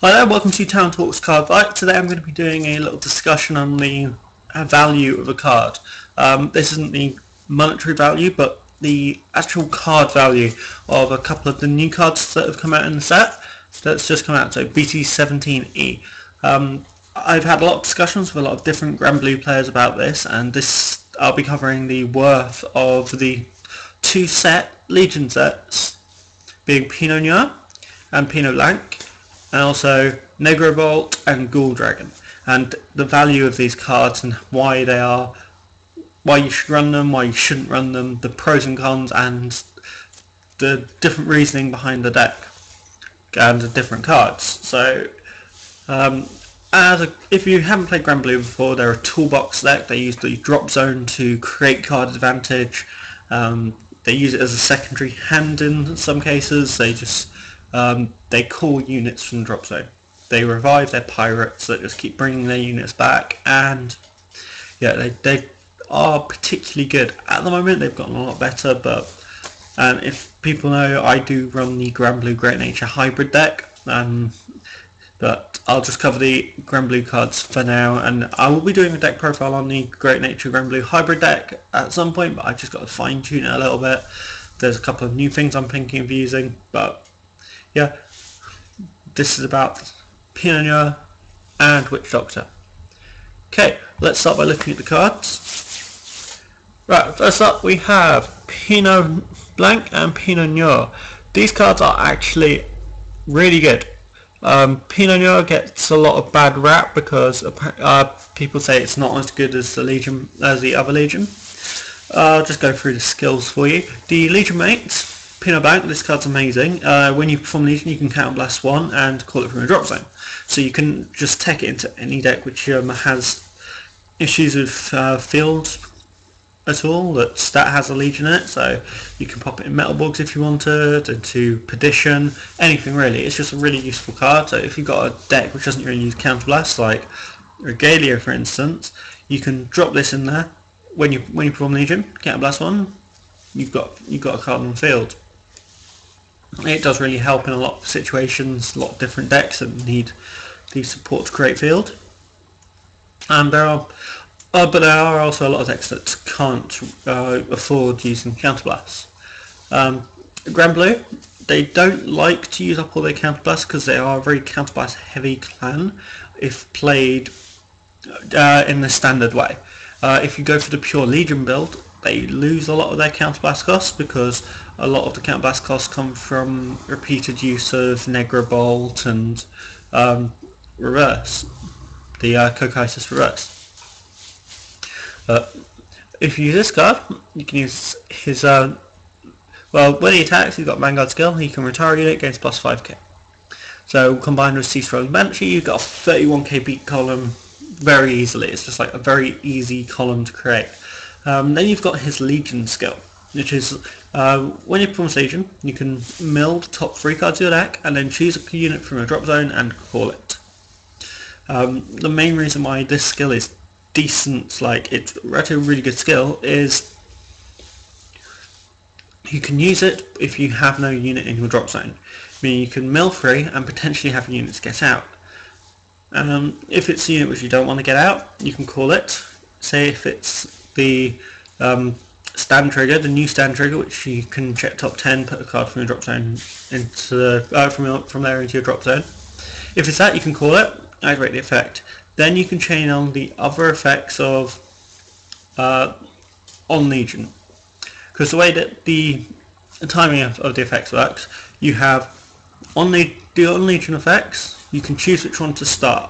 Hi there, welcome to Towan Talks Cardfight. Today I'm going to be doing a little discussion on the value of a card. This isn't the monetary value, but the actual card value of a couple of the new cards that have come out in the set that's just come out, so BT17E. I've had a lot of discussions with a lot of different Granblue players about this, and this I'll be covering the worth of the two Legion sets, being Pinot Noir and Pinot Blanc, and also Negrobolt and Ghoul Dragon, and the value of these cards and why they are, why you should run them, why you shouldn't run them, the pros and cons, and the different reasoning behind the deck and the different cards. So if you haven't played Granblue before, they're a toolbox deck. They use the drop zone to create card advantage. They use it as a secondary hand in some cases. They call units from the drop zone. They revive their pirates that just keep bringing their units back, and yeah, they are particularly good. At the moment they've gotten a lot better, but if people know, I do run the Granblue Great Nature hybrid deck, but I'll just cover the Granblue cards for now, and I will be doing a deck profile on the Great Nature Granblue hybrid deck at some point, but I just got to fine tune it a little bit. There's a couple of new things I'm thinking of using, but yeah, this is about Pinot Noir and Witch Doctor. Okay, let's start by looking at the cards. Right, first up we have Pinot Blanc and Pinot Noir. These cards are actually really good. Pinot Noir gets a lot of bad rap because people say it's not as good as the other Legion. I'll just go through the skills for you. The Legion mates, Pinot Blanc, this card's amazing. When you perform Legion, you can counterblast one and call it from a drop zone. So you can just tech it into any deck which has issues with field at all, that has a Legion in it. So you can pop it in Metal Bugs if you wanted, into Perdition, anything really. It's just a really useful card. So if you've got a deck which doesn't really use counterblast, like Regalia for instance, you can drop this in there. When you perform Legion, counterblast one, you've got a card on the field. It does really help in a lot of situations, a lot of different decks that need the support to create field. And but there are also a lot of decks that can't afford using counterblasts. Granblue, they don't like to use up all their counterblasts because they are a very counterblast heavy clan if played in the standard way. If you go for the pure Legion build, they lose a lot of their counterblast costs because a lot of the counterblast costs come from repeated use of Negrobolt and reverse, the Kokaisis reverse. If you use this card, you can use his, well, when he attacks, he's got Vanguard skill, he can retire a unit, gains plus 5k. So combined with Cease Rolling Banshee, you've got a 31k beat column very easily. It's just like a very easy column to create. Then you've got his Legion skill, which is when you perform Legion, you can mill the top 3 cards of your deck and then choose a unit from a drop zone and call it. The main reason why this skill is decent, like it's actually a really good skill, is you can use it if you have no unit in your drop zone. I mean, you can mill 3 and potentially have units get out. If it's a unit which you don't want to get out, you can call it. Say if it's the stand trigger, the new stand trigger, which you can check top 10, put a card from your drop zone into the, from there into your drop zone. If it's that, you can call it, activate the effect. Then you can chain on the other effects of on Legion, because the way that the timing of the effects works, you have on Legion effects, you can choose which one to start.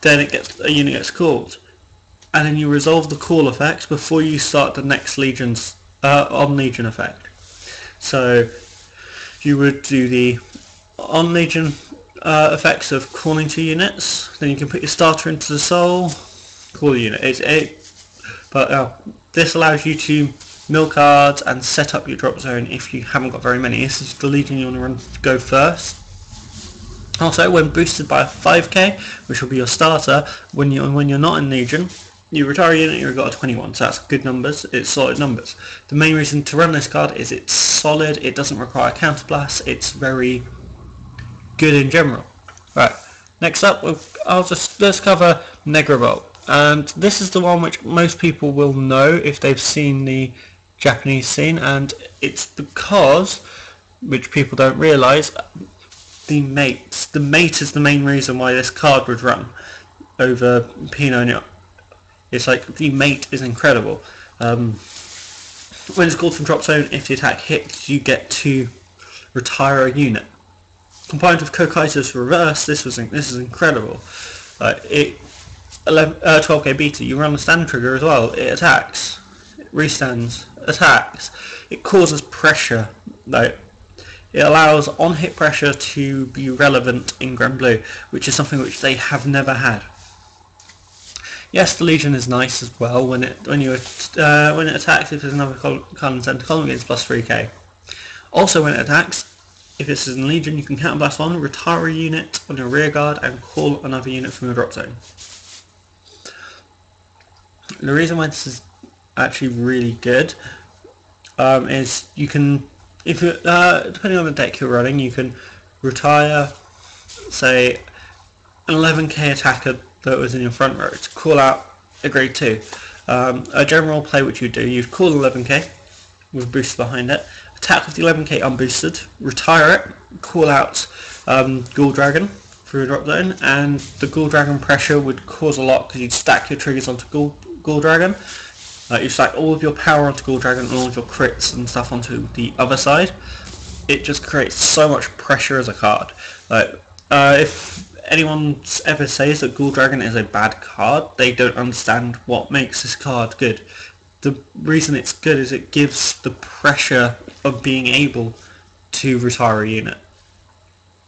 Then a unit gets called, and then you resolve the call effect before you start the next Legion's on Legion effect. So you would do the on Legion effects of calling 2 units, then you can put your starter into the soul, call the unit. This allows you to mill cards and set up your drop zone if you haven't got very many. This is the Legion you want to go first. Also, when boosted by a 5k, which will be your starter, when you're not in Legion, you retire a unit, you've got a 21, so that's good numbers, it's solid numbers. The main reason to run this card is it's solid, it doesn't require counterblast, it's very good in general. Right, Next up, let's cover Negrobolt, and this is the one which most people will know if they've seen the Japanese scene, and it's because, which people don't realise, the mate. The mate is the main reason why this card would run over Pinot. It's like the mate is incredible. When it's called from drop zone, if the attack hits, you get to retire a unit. Combined with Kokai's reverse, this is incredible. 12k beta, you run a stand trigger as well. It attacks, it restands, attacks. It causes pressure. Like, it allows on-hit pressure to be relevant in Granblue, which is something which they have never had. Yes, the Legion is nice as well when it attacks. If there's another card in center column, it's plus 3k. Also, when it attacks, if this is in Legion, you can counterblast one, retire a unit on your rear guard, and call another unit from your drop zone. The reason why this is actually really good is you can, if you, depending on the deck you're running, you can retire, say, an 11k attacker that was in your front row to call out a grade 2. A general play which you do, you'd call 11k with a boost behind it, attack with the 11k unboosted, retire it, call out Ghoul Dragon through a drop zone, and the Ghoul Dragon pressure would cause a lot because you'd stack your triggers onto Ghoul Dragon. You stack all of your power onto Ghoul Dragon and all of your crits and stuff onto the other side. It just creates so much pressure as a card. If anyone ever says that Ghoul Dragon is a bad card, they don't understand what makes this card good. The reason it's good is it gives the pressure of being able to retire a unit.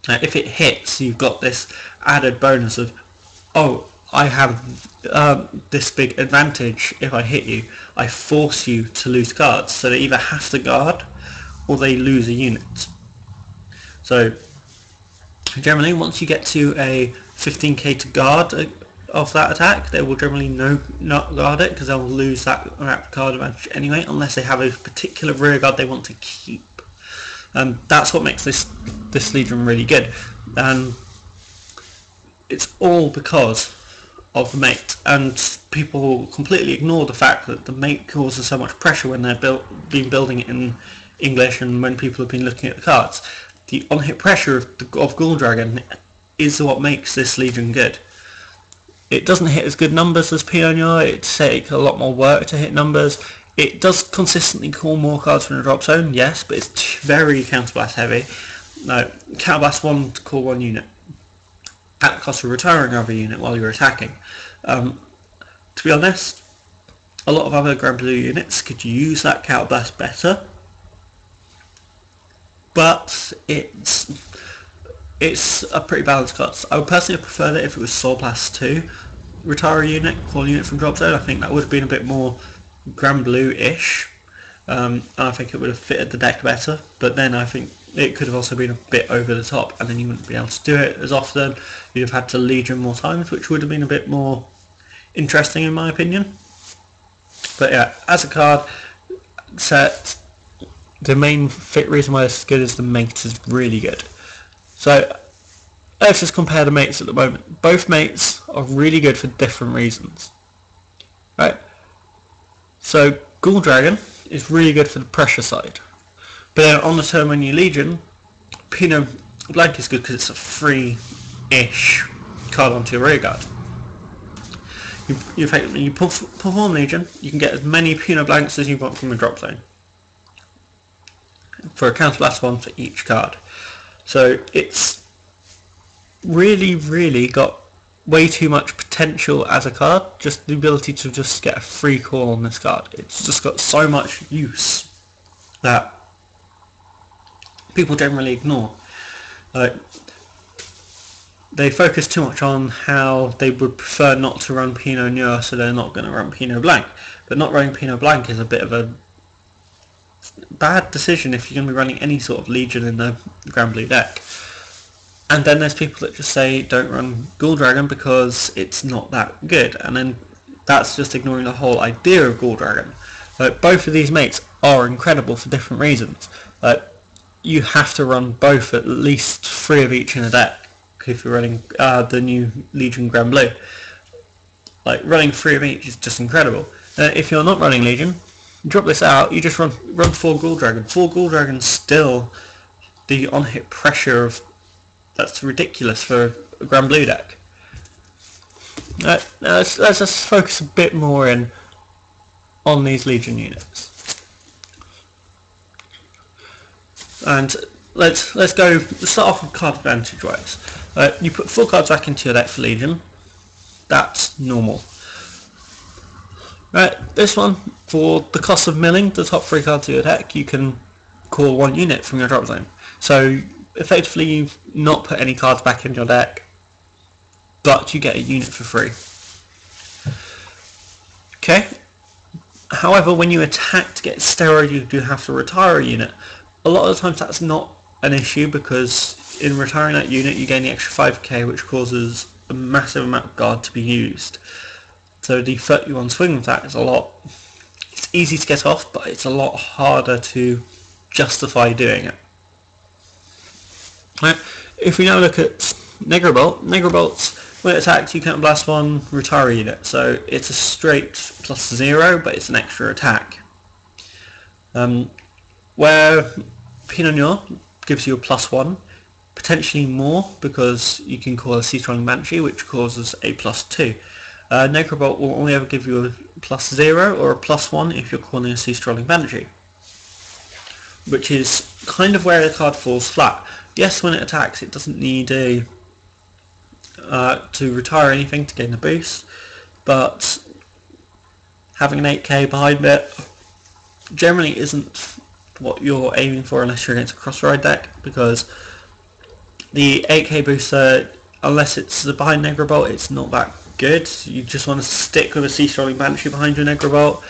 If it hits, you've got this added bonus of, oh, I have this big advantage if I hit you. I force you to lose cards, so they either have to guard or they lose a unit. So generally, once you get to a 15k to guard of that attack, they will generally not guard it because they'll lose that card advantage anyway, unless they have a particular rear guard they want to keep. That's what makes this Legion really good, and it's all because of the mate. And people completely ignore the fact that the mate causes so much pressure when they're building it in English and when people have been looking at the cards. The on-hit pressure of Ghoul Dragon is what makes this Legion good. It doesn't hit as good numbers as Peno. It takes a lot more work to hit numbers. It does consistently call more cards from the drop zone, yes, but it's very counterblast heavy. No, counterblast one to call one unit at the cost of retiring another unit while you're attacking. To be honest, a lot of other Granblue units could use that counterblast better, but it's a pretty balanced card. I would personally prefer that if it was Soul Blast 2, retire a unit, call a unit from drop zone. I think that would have been a bit more Granblue-ish, and I think it would have fitted the deck better, but then I think it could have also been a bit over the top, and then you wouldn't be able to do it as often. You'd have had to Legion more times, which would have been a bit more interesting in my opinion. But yeah, as a card set, the main reason why it's good is the mate is really good. So let's just compare the mates at the moment. Both mates are really good for different reasons, right? So Ghoul Dragon is really good for the pressure side, but then on the turn when you Legion, Pinot Blanc is good because it's a free-ish card onto your rear guard. You perform Legion, you can get as many Pinot Blancs as you want from a drop zone for a counterblast one for each card. So it's really got way too much potential as a card. Just the ability to just get a free call on this card. It's just got so much use that people generally ignore. They focus too much on how they would prefer not to run Pinot Noir, so they're not going to run Pinot Blanc. But not running Pinot Blanc is a bit of a bad decision if you're going to be running any sort of Legion in the Granblue deck. And then there's people that just say don't run Ghoul Dragon because it's not that good, and then that's just ignoring the whole idea of Ghoul Dragon. Both of these mates are incredible for different reasons. You have to run both, at least 3 of each in a deck. if you're running the new Legion Granblue. Like, running 3 of each is just incredible. If you're not running Legion, drop this out, you just run 4 Ghoul Dragon. 4 Ghoul Dragons still, the on-hit pressure of, that's ridiculous for a Granblue deck. Let's just focus a bit more on these Legion units. And let's start off with card advantage wise. You put 4 cards back into your deck for Legion. That's normal. Right, this one, for the cost of milling the top 3 cards of your deck, you can call 1 unit from your drop zone. So effectively you've not put any cards back in your deck, but you get a unit for free. Okay. However, when you attack to get steroid, you do have to retire a unit. A lot of the times that's not an issue, because in retiring that unit you gain the extra 5k, which causes a massive amount of guard to be used. So the 31 swing with that is it's easy to get off, but it's a lot harder to justify doing it. Right. If we now look at Negrobolts, when it attacks you can't blast 1, retire a unit. So it's a straight +0, but it's an extra attack. Where Pinot Noir gives you a +1, potentially more, because you can call a Sea-Strolling Banshee, which causes a +2. Negrobolt will only ever give you a +0 or a +1 if you're calling a Sea-Strolling Banshee, which is kind of where the card falls flat. Yes, when it attacks it doesn't need to retire anything to gain the boost, but having an 8k behind it generally isn't what you're aiming for unless you're against a cross-ride deck, because the 8k booster, unless it's behind Negrobolt, it's not that good. You just want to stick with a Sea-Strolling Banshee behind your Negrobolt,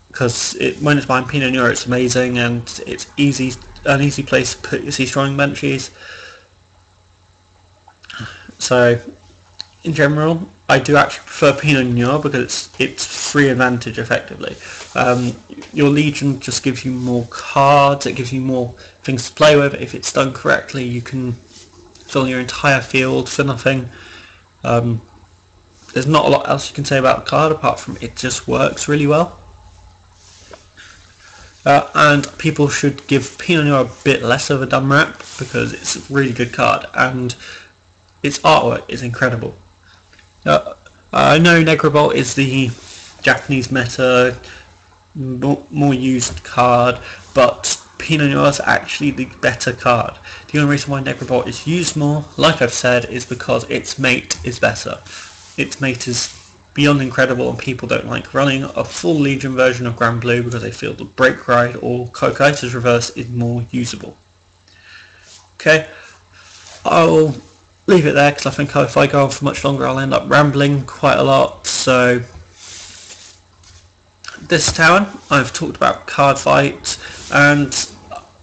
because when it's behind Pinot Noir it's amazing, and it's an easy place to put your Sea-Strolling Banshees. So in general I do actually prefer Pinot Noir because it's free advantage effectively. Your Legion just gives you more cards, it gives you more things to play with. If it's done correctly you can fill your entire field for nothing. There's not a lot else you can say about the card apart from it just works really well. And people should give Pinot Noir a bit less of a dumb rap because it's a really good card and its artwork is incredible. I know Negrobolt is the Japanese meta, more used card, but Pinot Noir is actually the better card. The only reason why Negrobolt is used more, like I've said, is because its mate is better. Its mate is beyond incredible, and people don't like running a full Legion version of Granblue because they feel the Break Ride or Kokai's Reverse is more usable. Okay, I'll leave it there because I think if I go on for much longer I'll end up rambling quite a lot. So this is Towan. I've talked about Cardfight, and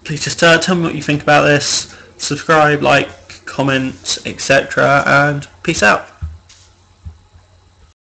please just tell me what you think about this. Subscribe, like, comment, etc. and peace out.